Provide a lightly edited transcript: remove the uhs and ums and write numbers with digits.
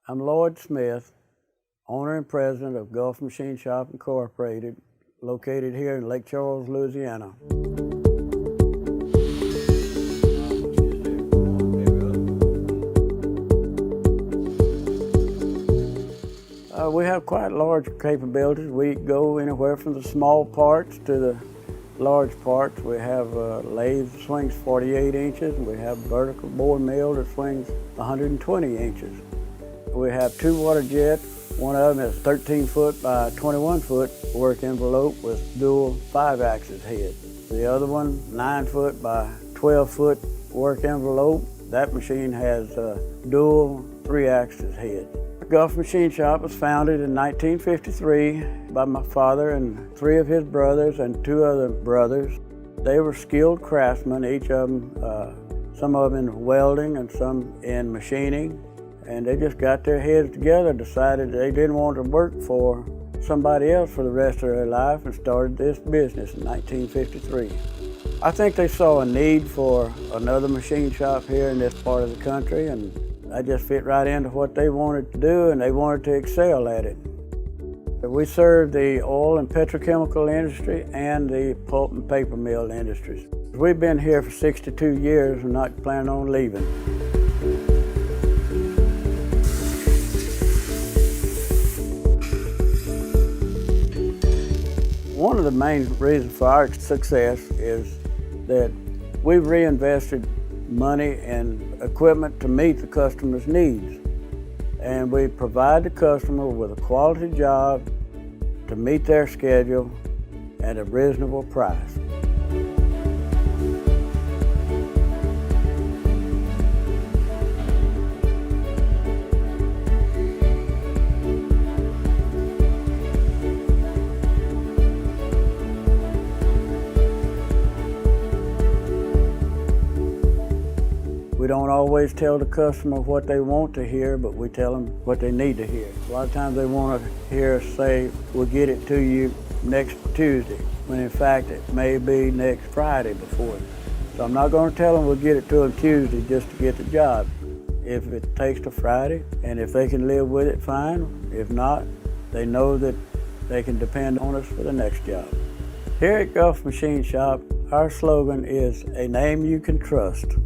I'm Lloyd Smith, owner and president of Gulf Machine Shop Incorporated, located here in Lake Charles, Louisiana. We have quite large capabilities. We go anywhere from the small parts to the large parts. We have a lathe that swings 48 inches. We have a vertical bore mill that swings 120 inches. We have two Waterjet. One of them is 13 foot by 21 foot work envelope with dual 5-axis head. The other one, 9 foot by 12 foot work envelope. That machine has a dual 3-axis head. The Gulf Machine Shop was founded in 1953 by my father and 3 of his brothers and 2 other brothers. They were skilled craftsmen, each of them, some of them in welding and some in machining. And they just got their heads together, decided they didn't want to work for somebody else for the rest of their life, and started this business in 1953. I think they saw a need for another machine shop here in this part of the country, and I just fit right into what they wanted to do, and they wanted to excel at it. We serve the oil and petrochemical industry and the pulp and paper mill industries. We've been here for 62 years and not planning on leaving. One of the main reasons for our success is that we've reinvested money and equipment to meet the customer's needs. And we provide the customer with a quality job to meet their schedule at a reasonable price. We don't always tell the customer what they want to hear, but we tell them what they need to hear. A lot of times they want to hear us say, we'll get it to you next Tuesday, when in fact it may be next Friday before. So I'm not going to tell them we'll get it to them Tuesday just to get the job. If it takes to Friday, and if they can live with it, fine. If not, they know that they can depend on us for the next job. Here at Gulf Machine Shop, our slogan is, a name you can trust.